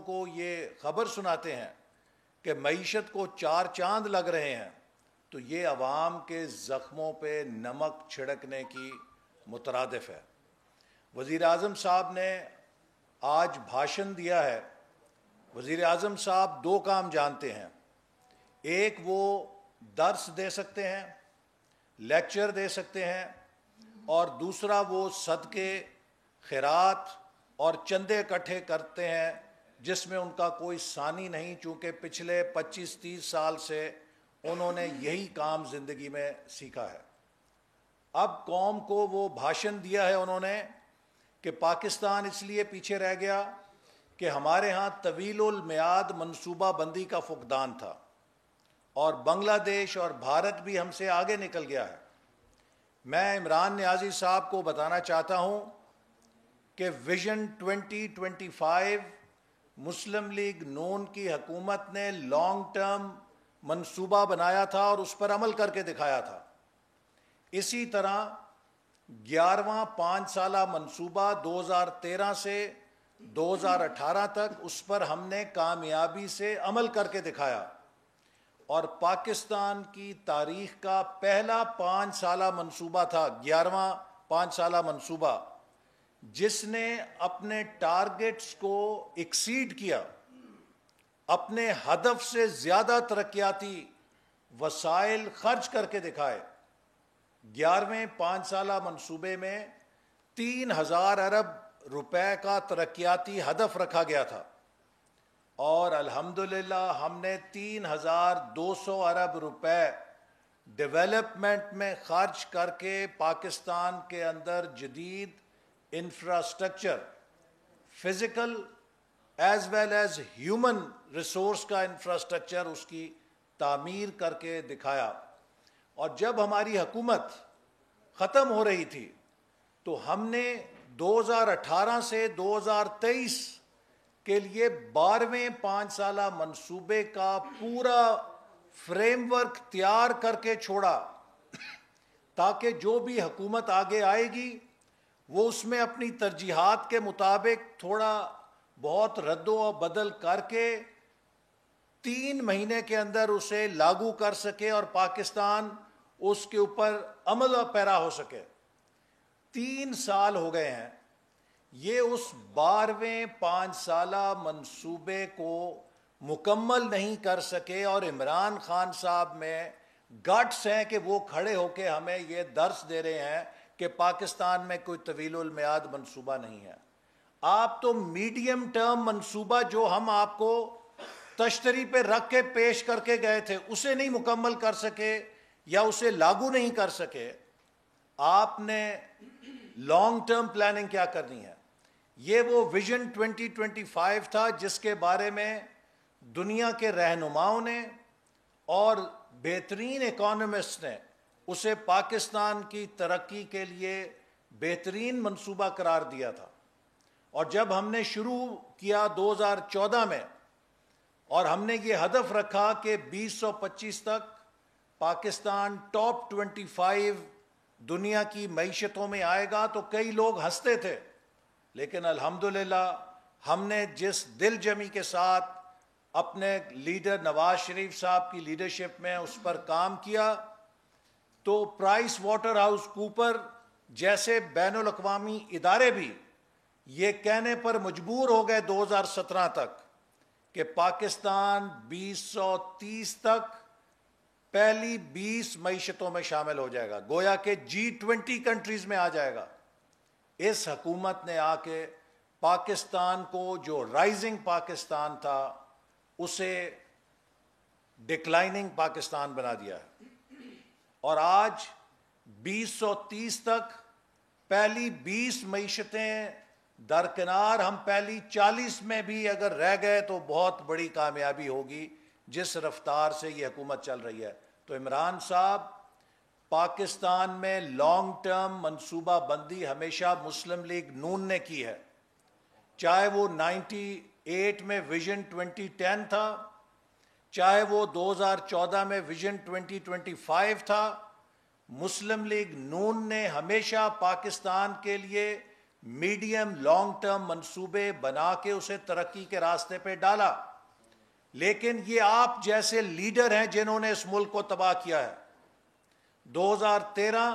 کو یہ خبر سناتے ہیں کہ معیشت کو 4 چاند لگ رہے ہیں، تو یہ عوام کے زخموں پہ نمک چھڑکنے کی مترادف ہے۔ وزیر اعظم صاحب نے آج بھاشن دیا ہے۔ وزیر اعظم صاحب 2 کام جانتے ہیں، ایک وہ درس دے سکتے ہیں، لیکچر دے سکتے ہیں، اور دوسرا وہ صدقے، خیرات اور چندے اکٹھے کرتے ہیں، جس میں ان کا کوئی ثانی نہیں، چونکہ پچھلے 25-30 سال سے انہوں نے یہی کام زندگی میں سیکھا ہے۔ اب قوم کو وہ بھاشن دیا ہے انہوں نے کہ پاکستان اس لیے پیچھے رہ گیا کہ ہمارے ہاں طویل المیعاد منصوبہ بندی کا فقدان تھا، اور بنگلہ دیش اور بھارت بھی ہم سے آگے نکل گیا ہے۔ میں عمران نیازی صاحب کو بتانا چاہتا ہوں کہ ویژن 2025 مسلم لیگ نون کی حکومت نے لانگ ٹرم منصوبہ بنایا تھا اور اس پر عمل کر کے دکھایا تھا۔ اسی طرح 11واں 5 سالہ منصوبہ 2013 سے 2018 تک، اس پر ہم نے کامیابی سے عمل کر کے دکھایا، اور پاکستان کی تاریخ کا پہلا 5 سالہ منصوبہ تھا 11واں 5 سالہ منصوبہ، جس نے اپنے ٹارگٹس کو ایکسیڈ کیا، اپنے ہدف سے زیادہ ترقیاتی وسائل خرچ کر کے دکھائے۔ 11ویں 5 سالہ منصوبے میں 3000 ارب روپے کا ترقیاتی ہدف رکھا گیا تھا، اور الحمدللہ ہم نے 3200 ارب روپے ڈیولپمنٹ میں خرچ کر کے پاکستان کے اندر جدید infrastructure, physical as well as human resource کا انفراسٹرکچر، اس کی تعمیر کر کے دکھایا۔ اور جب ہماری حکومت ختم ہو رہی تھی تو ہم نے 2018 سے 2023 کے لیے 12ویں 5 سالہ منصوبے کا پورا فریم ورک تیار کر کے چھوڑا، تاکہ جو بھی حکومت آگے آئے گی وہ اس میں اپنی ترجیحات کے مطابق تھوڑا بہت رد و بدل کر کے 3 مہینے کے اندر اسے لاگو کر سکے اور پاکستان اس کے اوپر عمل پیرا ہو سکے۔ 3 سال ہو گئے ہیں، یہ اس 12ویں 5 سالہ منصوبے کو مکمل نہیں کر سکے، اور عمران خان صاحب میں گٹس ہیں کہ وہ کھڑے ہو کے ہمیں یہ درس دے رہے ہیں کہ پاکستان میں کوئی طویل المیعاد منصوبہ نہیں ہے۔ آپ تو میڈیم ٹرم منصوبہ جو ہم آپ کو تشتری پہ رکھ کے پیش کر کے گئے تھے، اسے نہیں مکمل کر سکے یا اسے لاگو نہیں کر سکے۔ آپ نے لانگ ٹرم پلاننگ کیا کرنی ہے؟ یہ وہ ویژن 2025 تھا جس کے بارے میں دنیا کے رہنماؤں نے اور بہترین اکانومسٹ نے اسے پاکستان کی ترقی کے لیے بہترین منصوبہ قرار دیا تھا۔ اور جب ہم نے شروع کیا 2014 میں، اور ہم نے یہ ہدف رکھا کہ 2025 تک پاکستان ٹاپ 25 دنیا کی معیشتوں میں آئے گا، تو کئی لوگ ہنستے تھے، لیکن الحمدللہ ہم نے جس دل جمی کے ساتھ اپنے لیڈر نواز شریف صاحب کی لیڈرشپ میں اس پر کام کیا، تو پرائس واٹر ہاؤس کوپر جیسے بین الاقوامی ادارے بھی یہ کہنے پر مجبور ہو گئے 2017 تک کہ پاکستان 2030 تک پہلی 20 معیشتوں میں شامل ہو جائے گا، گویا کہ G20 کنٹریز میں آ جائے گا۔ اس حکومت نے آ کے پاکستان کو جو رائزنگ پاکستان تھا اسے ڈکلائننگ پاکستان بنا دیا ہے، اور آج 2030 تک پہلی 20 معیشتیں درکنار ہم پہلی 40 میں بھی اگر رہ گئے تو بہت بڑی کامیابی ہوگی جس رفتار سے یہ حکومت چل رہی ہے۔ تو عمران صاحب، پاکستان میں لانگ ٹرم منصوبہ بندی ہمیشہ مسلم لیگ نون نے کی ہے، چاہے وہ 98 میں ویژن 2010 تھا، چاہے وہ 2014 میں ویژن 2025 تھا۔ مسلم لیگ نون نے ہمیشہ پاکستان کے لیے میڈیم لانگ ٹرم منصوبے بنا کے اسے ترقی کے راستے پہ ڈالا. لیکن یہ آپ جیسے لیڈر ہیں جنہوں نے اس ملک کو تباہ کیا ہے. 2013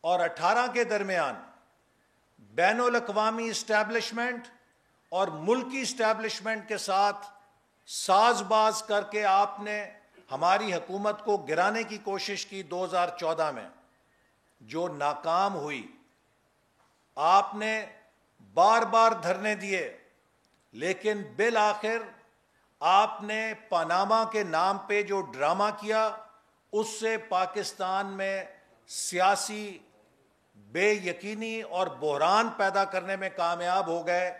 اور 18 کے درمیان بین الاقوامی اسٹیبلشمنٹ اور ملکی اسٹیبلشمنٹ کے ساتھ ساز باز کر کے آپ نے ہماری حکومت کو گرانے کی کوشش کی 2014 میں، جو ناکام ہوئی. آپ نے بار بار دھرنے دیے، لیکن بالآخر آپ نے پاناما کے نام پہ جو ڈرامہ کیا اس سے پاکستان میں سیاسی بے یقینی اور بحران پیدا کرنے میں کامیاب ہو گئے،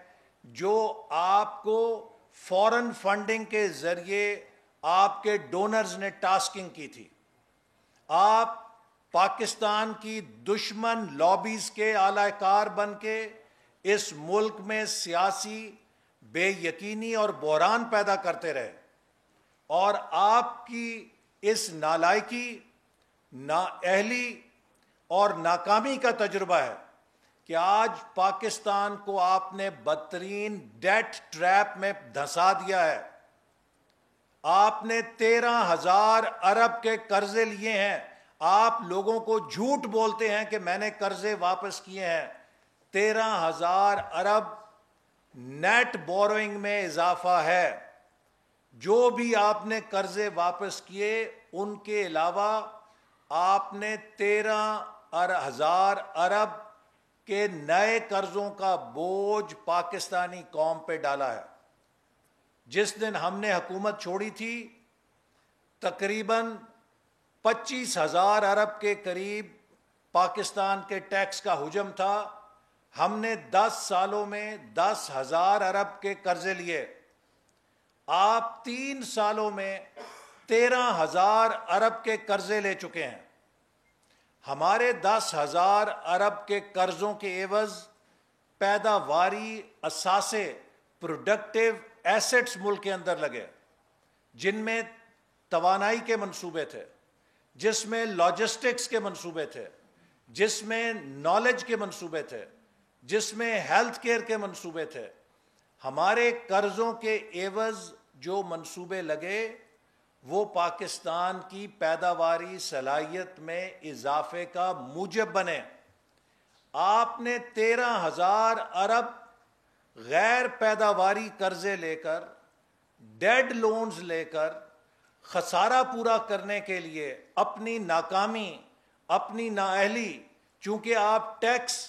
جو آپ کو فورن فنڈنگ کے ذریعے آپ کے ڈونرز نے ٹاسکنگ کی تھی. آپ پاکستان کی دشمن لابیز کے اعلی کار بن کے اس ملک میں سیاسی بے یقینی اور بحران پیدا کرتے رہے. اور آپ کی اس نالائکی، نااہلی اور ناکامی کا تجربہ ہے کہ آج پاکستان کو آپ نے بدترین ڈیٹ ٹریپ میں دھنسا دیا ہے. آپ نے 13,000 ارب کے قرضے لیے ہیں. آپ لوگوں کو جھوٹ بولتے ہیں کہ میں نے قرضے واپس کیے ہیں. 13,000 ارب نیٹ بوروئنگ میں اضافہ ہے. جو بھی آپ نے قرضے واپس کیے ان کے علاوہ آپ نے 13,000 ارب کے نئے قرضوں کا بوجھ پاکستانی قوم پہ ڈالا ہے. جس دن ہم نے حکومت چھوڑی تھی تقریباً 25,000 ارب کے قریب پاکستان کے ٹیکس کا حجم تھا. ہم نے 10 سالوں میں 10,000 ارب کے قرضے لیے. آپ 3 سالوں میں 13,000 ارب کے قرضے لے چکے ہیں. ہمارے 10,000 ارب کے قرضوں کے عوض پیداواری اثاثے، پروڈکٹیو ایسٹس ملک کے اندر لگے، جن میں توانائی کے منصوبے تھے، جس میں لاجسٹکس کے منصوبے تھے، جس میں نالج کے منصوبے تھے، جس میں ہیلتھ کیئر کے منصوبے تھے. ہمارے قرضوں کے عوض جو منصوبے لگے وہ پاکستان کی پیداواری صلاحیت میں اضافے کا موجب بنے. آپ نے 13,000 ارب غیر پیداواری قرضے لے کر، ڈیڈ لونز لے کر خسارہ پورا کرنے کے لیے اپنی ناکامی، اپنی نااہلی، چونکہ آپ ٹیکس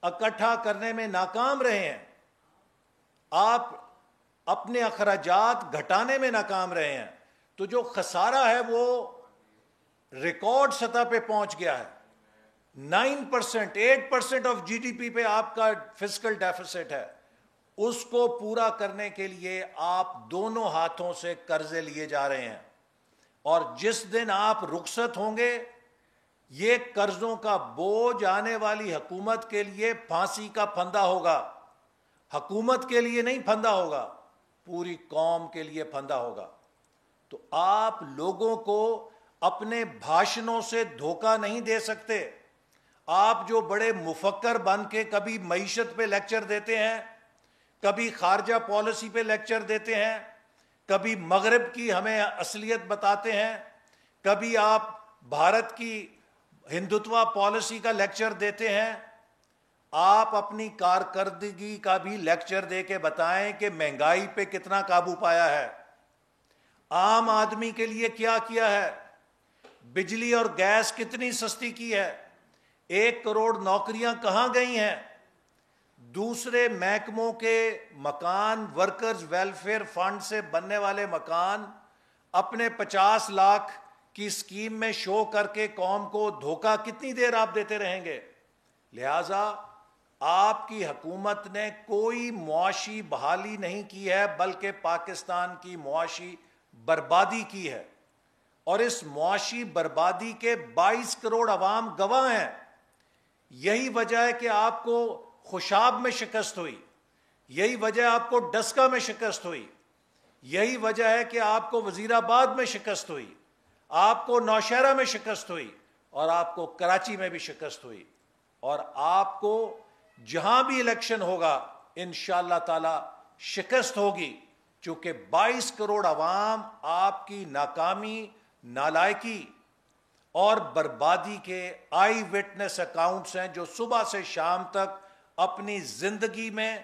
اکٹھا کرنے میں ناکام رہے ہیں، آپ اپنے اخراجات گھٹانے میں ناکام رہے ہیں، تو جو خسارہ ہے وہ ریکارڈ سطح پہ پہنچ گیا ہے. 9%، 8% آف جی ڈی پی پہ آپ کا فسکل ڈیفیسٹ ہے. اس کو پورا کرنے کے لیے آپ دونوں ہاتھوں سے قرضے لیے جا رہے ہیں. اور جس دن آپ رخصت ہوں گے یہ قرضوں کا بوجھ آنے والی حکومت کے لیے پھانسی کا پھندا ہوگا. حکومت کے لیے نہیں پھندا ہوگا، پوری قوم کے لیے پھندا ہوگا. تو آپ لوگوں کو اپنے بھاشنوں سے دھوکہ نہیں دے سکتے. آپ جو بڑے مفکر بن کے کبھی معیشت پہ لیکچر دیتے ہیں، کبھی خارجہ پالیسی پہ لیکچر دیتے ہیں، کبھی مغرب کی ہمیں اصلیت بتاتے ہیں، کبھی آپ بھارت کی ہندوتوا پالیسی کا لیکچر دیتے ہیں. آپ اپنی کارکردگی کا بھی لیکچر دے کے بتائیں کہ مہنگائی پہ کتنا قابو پایا ہے، عام آدمی کے لیے کیا کیا ہے، بجلی اور گیس کتنی سستی کی ہے، 1 کروڑ نوکریاں کہاں گئی ہیں. دوسرے محکموں کے مکان، ورکرز ویلفیئر فنڈ سے بننے والے مکان اپنے 50 لاکھ کی اسکیم میں شو کر کے قوم کو دھوکہ کتنی دیر آپ دیتے رہیں گے. لہٰذا آپ کی حکومت نے کوئی معاشی بحالی نہیں کی ہے بلکہ پاکستان کی معاشی بربادی کی ہے. اور اس معاشی بربادی کے 22 کروڑ عوام گواہ ہیں. یہی وجہ ہے کہ آپ کو خوشاب میں شکست ہوئی، یہی وجہ آپ کو ڈسکا میں شکست ہوئی، یہی وجہ ہے کہ آپ کو وزیر آباد میں شکست ہوئی، آپ کو نوشہرہ میں شکست ہوئی، اور آپ کو کراچی میں بھی شکست ہوئی. اور آپ کو جہاں بھی الیکشن ہوگا انشاءاللہ تعالی شکست ہوگی، چونکہ 22 کروڑ عوام آپ کی ناکامی، نالائکی اور بربادی کے آئی وٹنس اکاؤنٹس ہیں، جو صبح سے شام تک اپنی زندگی میں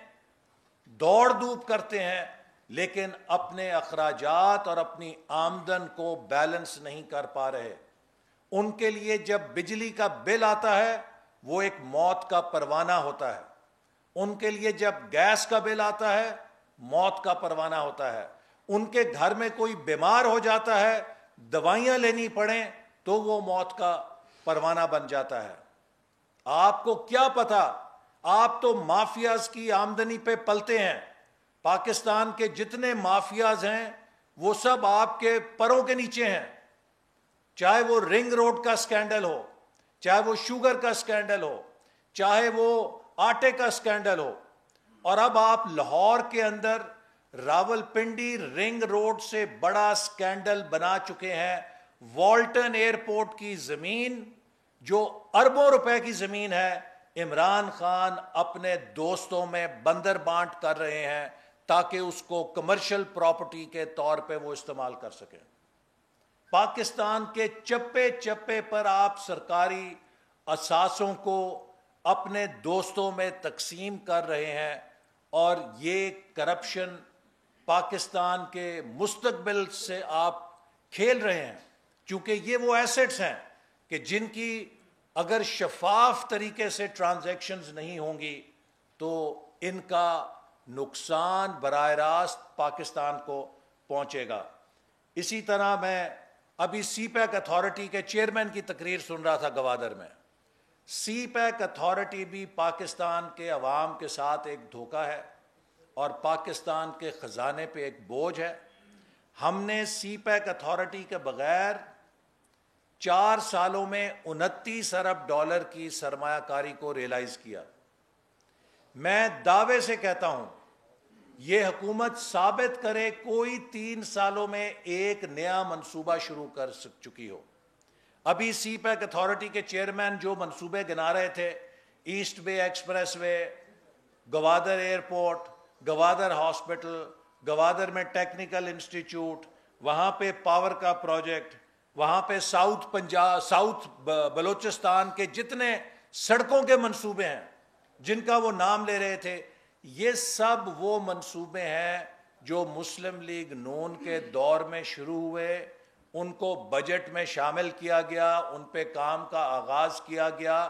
دوڑ دھوپ کرتے ہیں لیکن اپنے اخراجات اور اپنی آمدن کو بیلنس نہیں کر پا رہے۔ ان کے لیے جب بجلی کا بل آتا ہے وہ ایک موت کا پروانہ ہوتا ہے، ان کے لیے جب گیس کا بل آتا ہے موت کا پروانہ ہوتا ہے، ان کے گھر میں کوئی بیمار ہو جاتا ہے، دوائیاں لینی پڑیں تو وہ موت کا پروانہ بن جاتا ہے۔ آپ کو کیا پتا، آپ تو مافیاز کی آمدنی پہ پلتے ہیں۔ پاکستان کے جتنے مافیاز ہیں وہ سب آپ کے پروں کے نیچے ہیں، چاہے وہ رنگ روڈ کا سکینڈل ہو، چاہے وہ شوگر کا سکینڈل ہو، چاہے وہ آٹے کا سکینڈل ہو، اور اب آپ لاہور کے اندر راولپنڈی رنگ روڈ سے بڑا سکینڈل بنا چکے ہیں۔ والٹن ایئرپورٹ کی زمین جو اربوں روپے کی زمین ہے، عمران خان اپنے دوستوں میں بندر بانٹ کر رہے ہیں تاکہ اس کو کمرشل پراپرٹی کے طور پہ وہ استعمال کر سکیں۔ پاکستان کے چپے چپے پر آپ سرکاری اثاثوں کو اپنے دوستوں میں تقسیم کر رہے ہیں، اور یہ کرپشن پاکستان کے مستقبل سے آپ کھیل رہے ہیں، چونکہ یہ وہ ایسٹس ہیں کہ جن کی اگر شفاف طریقے سے ٹرانزیکشنز نہیں ہوں گی تو ان کا نقصان براہ راست پاکستان کو پہنچے گا۔ اسی طرح میں ابھی سی پیک اتھارٹی کے چیئرمین کی تقریر سن رہا تھا گوادر میں۔ سی پیک اتھارٹی بھی پاکستان کے عوام کے ساتھ ایک دھوکہ ہے اور پاکستان کے خزانے پہ ایک بوجھ ہے۔ ہم نے سی پیک اتھارٹی کے بغیر 4 سالوں میں 29 ارب ڈالر کی سرمایہ کاری کو ریلائز کیا۔ میں دعوے سے کہتا ہوں یہ حکومت ثابت کرے کوئی 3 سالوں میں ایک نیا منصوبہ شروع کر چکی ہو۔ ابھی سی پیک اتھارٹی کے چیئرمین جو منصوبے گنا رہے تھے، ایسٹ بے express way, Gwadar airport, Gwadar hospital, Gwadar میں ٹیکنیکل انسٹیٹیوٹ، وہاں پہ پاور کا پروجیکٹ، وہاں پہ ساؤتھ بلوچستان کے جتنے سڑکوں کے منصوبے ہیں جن کا وہ نام لے رہے تھے، یہ سب وہ منصوبے ہیں جو مسلم لیگ نون کے دور میں شروع ہوئے، ان کو بجٹ میں شامل کیا گیا، ان پہ کام کا آغاز کیا گیا۔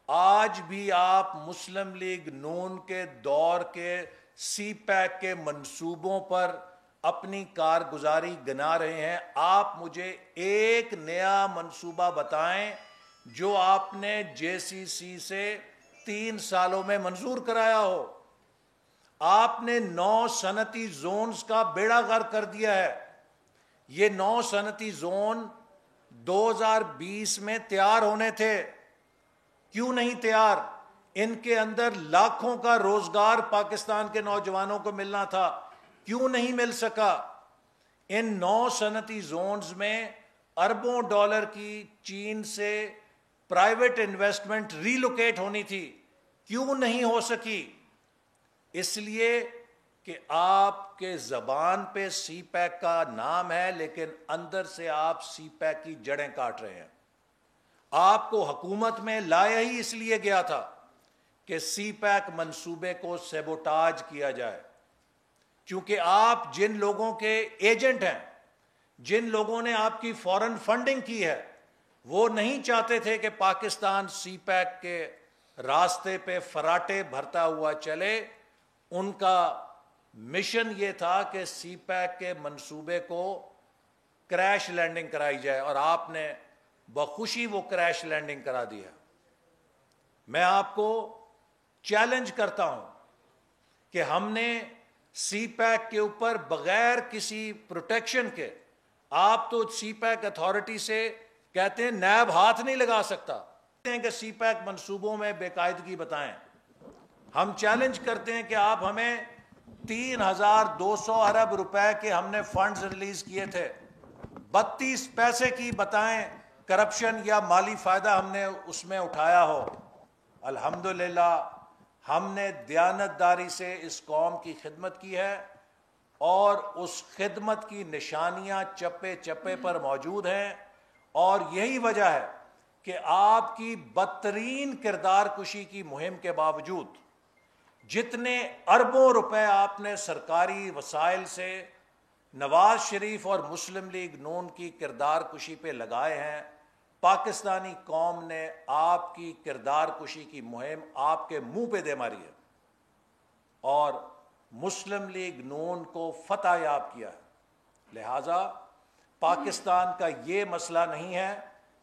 آج بھی آپ مسلم لیگ نون کے دور کے سی پیک کے منصوبوں پر اپنی کارگزاری گنا رہے ہیں۔ آپ مجھے ایک نیا منصوبہ بتائیں جو آپ نے جے سی سی سے 3 سالوں میں منظور کرایا ہو۔ آپ نے 9 صنعتی زونز کا بیڑا غرق کر دیا ہے۔ یہ 9 صنعتی زون 2020 میں تیار ہونے تھے، کیوں نہیں تیار؟ ان کے اندر لاکھوں کا روزگار پاکستان کے نوجوانوں کو ملنا تھا، کیوں نہیں مل سکا؟ ان 9 صنعتی زونز میں اربوں ڈالر کی چین سے پرائیویٹ انویسٹمنٹ ری لوکیٹ ہونی تھی، کیوں نہیں ہو سکی؟ اس لیے کہ آپ کے زبان پہ سی پیک کا نام ہے لیکن اندر سے آپ سی پیک کی جڑیں کاٹ رہے ہیں۔ آپ کو حکومت میں لایا ہی اس لیے گیا تھا کہ سی پیک منصوبے کو سیبوٹاج کیا جائے، چونکہ آپ جن لوگوں کے ایجنٹ ہیں، جن لوگوں نے آپ کی فورن فنڈنگ کی ہے، وہ نہیں چاہتے تھے کہ پاکستان سی پیک کے راستے پہ فراٹے بھرتا ہوا چلے۔ ان کا مشن یہ تھا کہ سی پیک کے منصوبے کو کریش لینڈنگ کرائی جائے، اور آپ نے بخوشی وہ کریش لینڈنگ کرا دی ہے۔ میں آپ کو چیلنج کرتا ہوں کہ ہم نے سی پیک کے اوپر بغیر کسی پروٹیکشن کے، آپ تو سی پیک اتھارٹی سے کہتے ہیں نیب ہاتھ نہیں لگا سکتا، کہتے ہیں کہ سی پیک منصوبوں میں بے قاعدگی بتائیں۔ ہم چیلنج کرتے ہیں کہ آپ ہمیں 3200 ارب روپے کے ہم نے فنڈز ریلیز کیے تھے، 32 پیسے کی بتائیں کرپشن یا مالی فائدہ ہم نے اس میں اٹھایا ہو۔ الحمدللہ ہم نے دیانتداری سے اس قوم کی خدمت کی ہے اور اس خدمت کی نشانیاں چپے چپے پر موجود ہیں، اور یہی وجہ ہے کہ آپ کی بدترین کردار کشی کی مہم کے باوجود جتنے اربوں روپے آپ نے سرکاری وسائل سے نواز شریف اور مسلم لیگ نون کی کردار کشی پہ لگائے ہیں، پاکستانی قوم نے آپ کی کردار کشی کی مہم آپ کے منہ پہ دے ماری ہے اور مسلم لیگ نون کو فتح یاب کیا ہے۔ لہٰذا پاکستان کا یہ مسئلہ نہیں ہے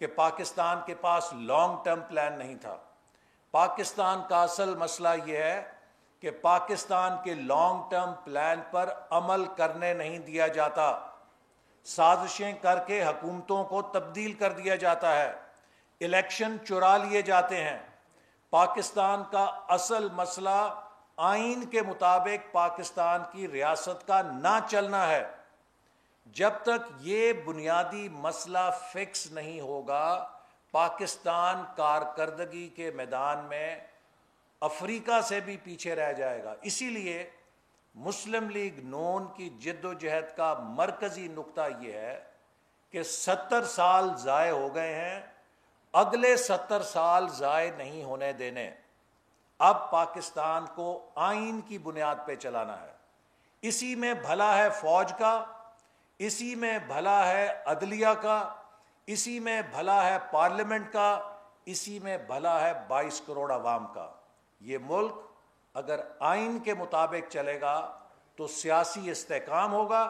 کہ پاکستان کے پاس لانگ ٹرم پلان نہیں تھا۔ پاکستان کا اصل مسئلہ یہ ہے کہ پاکستان کے لانگ ٹرم پلان پر عمل کرنے نہیں دیا جاتا، سازشیں کر کے حکومتوں کو تبدیل کر دیا جاتا ہے، الیکشن چرا لیے جاتے ہیں۔ پاکستان کا اصل مسئلہ آئین کے مطابق پاکستان کی ریاست کا نہ چلنا ہے۔ جب تک یہ بنیادی مسئلہ فکس نہیں ہوگا، پاکستان کارکردگی کے میدان میں افریقہ سے بھی پیچھے رہ جائے گا۔ اسی لیے مسلم لیگ نون کی جد و جہد کا مرکزی نقطہ یہ ہے کہ 70 سال ضائع ہو گئے ہیں، اگلے 70 سال ضائع نہیں ہونے دینے۔ اب پاکستان کو آئین کی بنیاد پہ چلانا ہے، اسی میں بھلا ہے فوج کا، اسی میں بھلا ہے عدلیہ کا، اسی میں بھلا ہے پارلیمنٹ کا، اسی میں بھلا ہے 22 کروڑ عوام کا۔ یہ ملک اگر آئین کے مطابق چلے گا تو سیاسی استحکام ہوگا،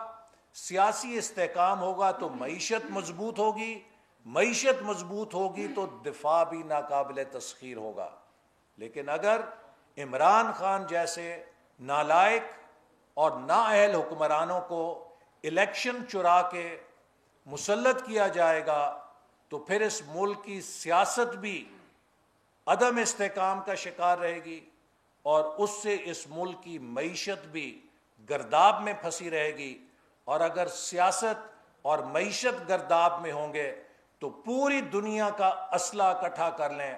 سیاسی استحکام ہوگا تو معیشت مضبوط ہوگی، معیشت مضبوط ہوگی تو دفاع بھی ناقابل تسخیر ہوگا۔ لیکن اگر عمران خان جیسے نالائق اور نااہل حکمرانوں کو الیکشن چرا کے مسلط کیا جائے گا تو پھر اس ملک کی سیاست بھی عدم استحکام کا شکار رہے گی، اور اس سے اس ملک کی معیشت بھی گرداب میں پھنسی رہے گی۔ اور اگر سیاست اور معیشت گرداب میں ہوں گے تو پوری دنیا کا اسلحہ اکٹھا کر لیں،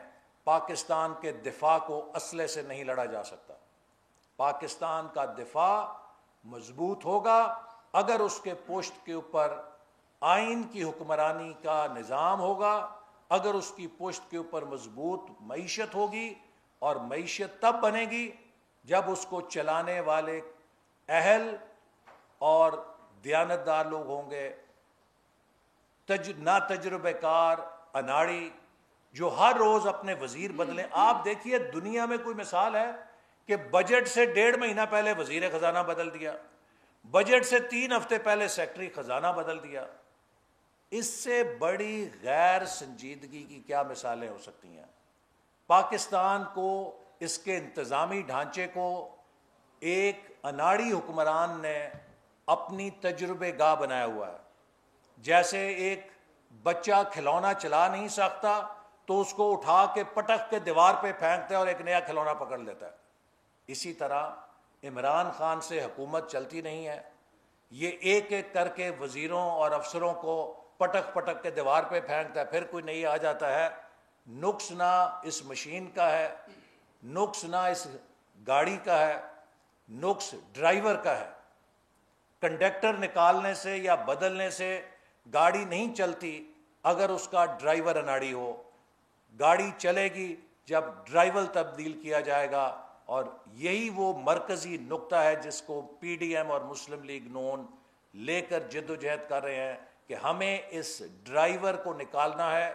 پاکستان کے دفاع کو اسلحے سے نہیں لڑا جا سکتا۔ پاکستان کا دفاع مضبوط ہوگا اگر اس کے پشت کے اوپر آئین کی حکمرانی کا نظام ہوگا، اگر اس کی پشت کے اوپر مضبوط معیشت ہوگی، اور معیشت تب بنے گی جب اس کو چلانے والے اہل اور دیانتدار لوگ ہوں گے، نا تجربہ کار اناڑی جو ہر روز اپنے وزیر بدلیں۔ آپ دیکھیے دنیا میں کوئی مثال ہے کہ بجٹ سے 1.5 مہینہ پہلے وزیر خزانہ بدل دیا، بجٹ سے 3 ہفتے پہلے سیکٹری خزانہ بدل دیا؟ اس سے بڑی غیر سنجیدگی کی کیا مثالیں ہو سکتی ہیں؟ پاکستان کو، اس کے انتظامی ڈھانچے کو ایک اناڑی حکمران نے اپنی تجربے گاہ بنایا ہوا ہے۔ جیسے ایک بچہ کھلونا چلا نہیں سکتا تو اس کو اٹھا کے پٹک کے دیوار پہ پھینکتا ہے اور ایک نیا کھلونا پکڑ لیتا ہے، اسی طرح عمران خان سے حکومت چلتی نہیں ہے۔ یہ ایک ایک کر کے وزیروں اور افسروں کو پٹک پٹک کے دیوار پہ پھینکتا ہے، پھر کوئی نہیں آ جاتا ہے۔ نقص نہ اس مشین کا ہے، نقص نہ اس گاڑی کا ہے، نقص ڈرائیور کا ہے۔ کنڈکٹر نکالنے سے یا بدلنے سے گاڑی نہیں چلتی اگر اس کا ڈرائیور اناڑی ہو، گاڑی چلے گی جب ڈرائیور تبدیل کیا جائے گا۔ اور یہی وہ مرکزی نقطہ ہے جس کو پی ڈی ایم اور مسلم لیگ نون لے کر جد و جہد کر رہے ہیں کہ ہمیں اس ڈرائیور کو نکالنا ہے،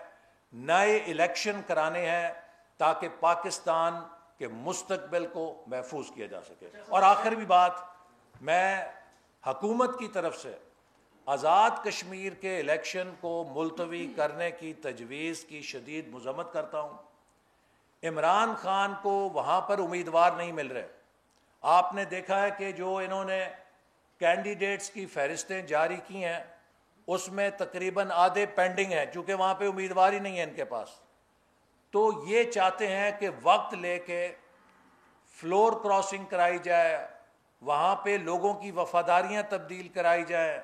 نئے الیکشن کرانے ہیں تاکہ پاکستان کے مستقبل کو محفوظ کیا جا سکے۔ اور آخری بات، میں حکومت کی طرف سے آزاد کشمیر کے الیکشن کو ملتوی کرنے کی تجویز کی شدید مذمت کرتا ہوں۔ عمران خان کو وہاں پر امیدوار نہیں مل رہے۔ آپ نے دیکھا ہے کہ جو انہوں نے کینڈیڈیٹس کی فہرستیں جاری کی ہیں اس میں تقریباً آدھے پینڈنگ ہیں، چونکہ وہاں پہ امیدوار ہی نہیں ہے ان کے پاس۔ تو یہ چاہتے ہیں کہ وقت لے کے فلور کراسنگ کرائی جائے، وہاں پہ لوگوں کی وفاداریاں تبدیل کرائی جائیں،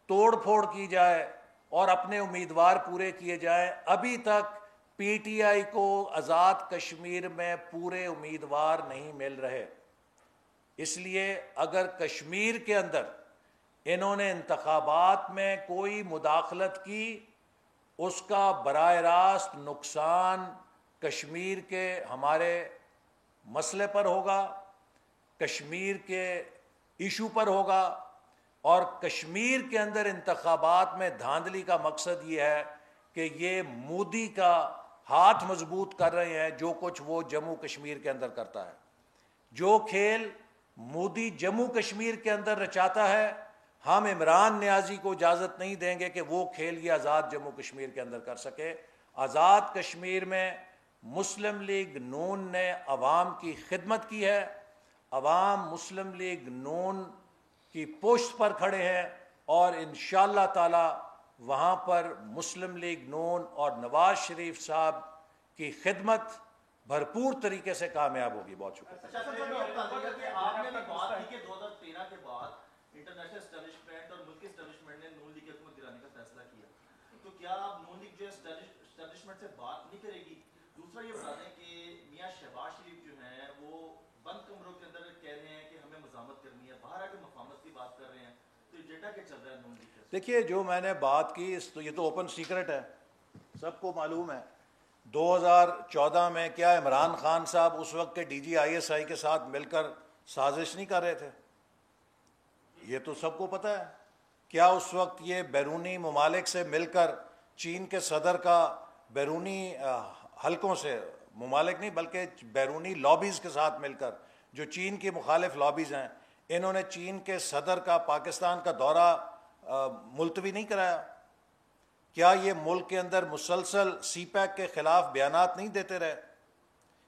توڑ پھوڑ کی جائے اور اپنے امیدوار پورے کیے جائیں۔ ابھی تک پی ٹی آئی کو آزاد کشمیر میں پورے امیدوار نہیں مل رہے، اس لیے اگر کشمیر کے اندر انہوں نے انتخابات میں کوئی مداخلت کی، اس کا براہ راست نقصان کشمیر کے ہمارے مسئلے پر ہوگا، کشمیر کے ایشو پر ہوگا، اور کشمیر کے اندر انتخابات میں دھاندلی کا مقصد یہ ہے کہ یہ مودی کا ہاتھ مضبوط کر رہے ہیں، جو کچھ وہ جموں کشمیر کے اندر کرتا ہے، جو کھیل مودی جموں کشمیر کے اندر رچاتا ہے، ہم عمران نیازی کو اجازت نہیں دیں گے کہ وہ کھیل یہ آزاد جموں کشمیر کے اندر کر سکے۔ آزاد کشمیر میں مسلم لیگ نون نے عوام کی خدمت کی ہے، عوام مسلم لیگ نون کی پشت پر کھڑے ہیں، اور انشاءاللہ تعالی وہاں پر مسلم لیگ نون اور نواز شریف صاحب کی خدمت بھرپور طریقے سے کامیاب ہوگی۔ بہت شکریہ۔ آپ نے بات کی کہ 2013 کے بعد انٹرنیشنل اسٹیبلشمنٹ اور ملکی اسٹیبلشمنٹ نے نون لیگ کی حکومت گرانے کا فیصلہ کیا، تو کیا اب نون لیگ جو اسٹیبلشمنٹ سے بات نہیں کرے گی؟ دوسرا یہ بتا دیں کہ میاں شہباز شریف جو ہیں وہ بند کمروں کے اندر کہہ رہے ہیں کہ ہمیں مزاحمت کرنی ہے، باہر آ کے مفاہمت کی بات کر رہے ہیں، تو ایجنڈا کیا چل رہا ہے نون لیگ کا؟ دیکھیے، جو میں نے بات کی یہ تو اوپن سیکرٹ ہے، سب کو معلوم ہے۔ 2014 میں کیا عمران خان صاحب اس وقت کے D G I S I کے ساتھ مل کر سازش نہیں کر رہے تھے؟ یہ تو سب کو پتہ ہے۔ کیا اس وقت یہ بیرونی ممالک سے مل کر چین کے صدر کا بیرونی حلقوں سے، ممالک نہیں بلکہ بیرونی لابیز کے ساتھ مل کر، جو چین کی مخالف لابیز ہیں، انہوں نے چین کے صدر کا پاکستان کا دورہ ملتوی نہیں کرایا؟ کیا یہ ملک کے اندر مسلسل سی پیک کے خلاف بیانات نہیں دیتے رہے؟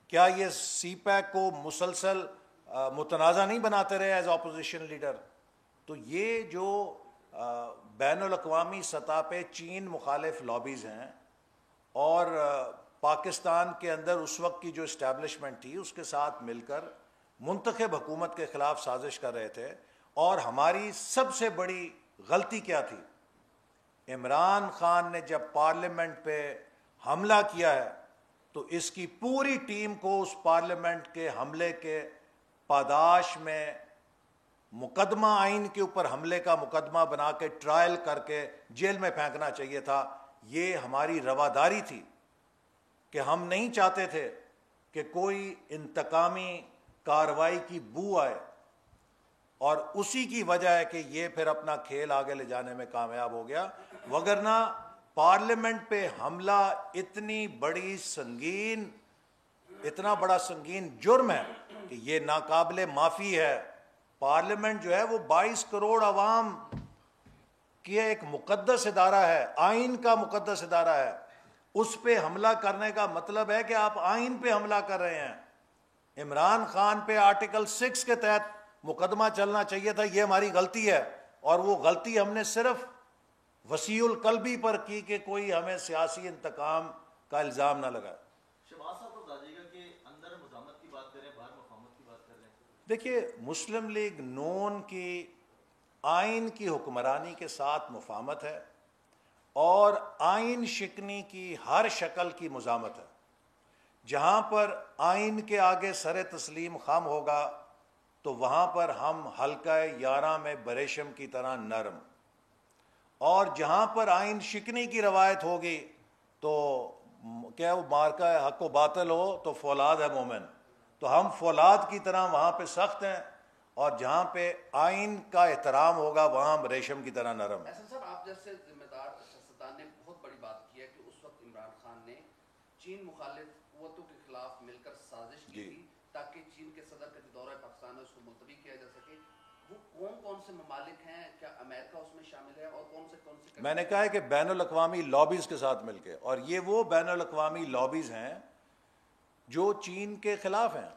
کیا یہ سی پیک کو مسلسل متنازع نہیں بناتے رہے ایز اپوزیشن لیڈر؟ تو یہ جو بین الاقوامی سطح پہ چین مخالف لابیز ہیں، اور پاکستان کے اندر اس وقت کی جو اسٹیبلشمنٹ تھی اس کے ساتھ مل کر منتخب حکومت کے خلاف سازش کر رہے تھے۔ اور ہماری سب سے بڑی غلطی کیا تھی؟ عمران خان نے جب پارلیمنٹ پہ حملہ کیا ہے تو اس کی پوری ٹیم کو اس پارلیمنٹ کے حملے کے پاداش میں مقدمہ، آئین کے اوپر حملے کا مقدمہ بنا کے ٹرائل کر کے جیل میں پھینکنا چاہیے تھا۔ یہ ہماری رواداری تھی کہ ہم نہیں چاہتے تھے کہ کوئی انتقامی کارروائی کی بو آئے، اور اسی کی وجہ ہے کہ یہ پھر اپنا کھیل آگے لے جانے میں کامیاب ہو گیا۔ وگرنہ پارلیمنٹ پہ حملہ اتنی بڑی سنگین، اتنا بڑا سنگین جرم ہے کہ یہ ناقابل معافی ہے۔ پارلیمنٹ جو ہے وہ 22 کروڑ عوام کی ایک مقدس ادارہ ہے، آئین کا مقدس ادارہ ہے، اس پہ حملہ کرنے کا مطلب ہے کہ آپ آئین پہ حملہ کر رہے ہیں۔ عمران خان پہ آرٹیکل 6 کے تحت مقدمہ چلنا چاہیے تھا، یہ ہماری غلطی ہے، اور وہ غلطی ہم نے صرف وسیع القلبی پر کی کہ کوئی ہمیں سیاسی انتقام کا الزام نہ لگائے۔ شہباز صاحب کو بتا دیجیے گا کہ اندر مزاحمت کی بات کریں، باہر مفاہمت کی بات کر رہے ہیں۔ دیکھیے، مسلم لیگ نون کی آئین کی حکمرانی کے ساتھ مفاہمت ہے، اور آئین شکنی کی ہر شکل کی مزاحمت ہے۔ جہاں پر آئین کے آگے سر تسلیم خم ہوگا تو وہاں پر ہم حلقہ 11 میں بریشم کی طرح نرم، اور جہاں پر آئین شکنی کی روایت ہوگی تو کیا وہ مارکا ہے حق و باطل ہو تو فولاد ہے مومن، تو ہم فولاد کی طرح وہاں پہ سخت ہیں، اور جہاں پہ آئین کا احترام ہوگا وہاں ہم ریشم کی طرح نرم ہیں۔ احسن صاحب، آپ جیسے ذمہ دار سیاستدان نے بہت بڑی بات کی ہے کہ اس وقت عمران خان نے چین مخالف قوتوں کے خلاف مل کر سازش کی تھی تاکہ چین کے صدر کا جو دورہ پاکستان ہے اس کو ملتوی کیا جا سکے۔ وہ کون سے ممالک ہیں؟ کیا امریکہ اس میں شامل ہے؟ اور کون سی میں نے کہا ہے کہ بین الاقوامی لابیز کے ساتھ مل کے، اور یہ وہ بین الاقوامی لابیز ہیں جو چین کے خلاف ہیں۔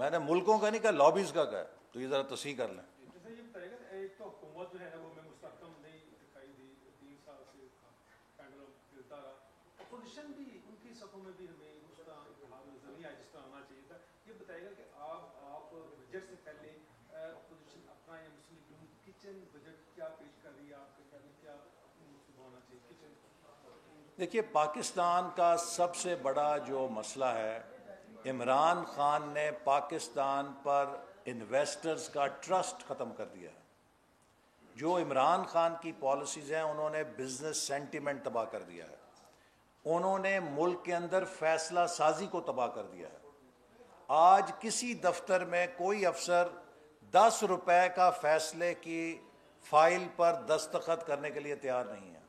میں نے ملکوں کا نہیں کہا، لابیز کا کہا، تو یہ ذرا تصحیح کر لیں۔ یہ بتائیے گا، ایک تو حکومت جو ہے نا وہ میں مستحکم نہیں دکھائی دی، 3 سال سے پینڈولم چلتا رہا، اپوزیشن بھی ان کی صفوں میں بھی ہمیں اس کا حال نظر نہیں آیا جس طرح ہونا چاہیے تھا۔ یہ بتائیے گا کہ آپ بجٹ سے پہلے اپوزیشن اپنا یا مسلم کچن بجٹ کیا پیش کر رہی ہے، آپ کے خیال میں کیا ہونا چاہیے کچن؟ دیکھیے پاکستان کا سب سے بڑا جو مسئلہ ہے، عمران خان نے پاکستان پر انویسٹرز کا ٹرسٹ ختم کر دیا ہے۔ جو عمران خان کی پالیسیز ہیں انہوں نے بزنس سینٹیمنٹ تباہ کر دیا ہے، انہوں نے ملک کے اندر فیصلہ سازی کو تباہ کر دیا ہے۔ آج کسی دفتر میں کوئی افسر 10 روپے کا فیصلے کی فائل پر دستخط کرنے کے لیے تیار نہیں ہے۔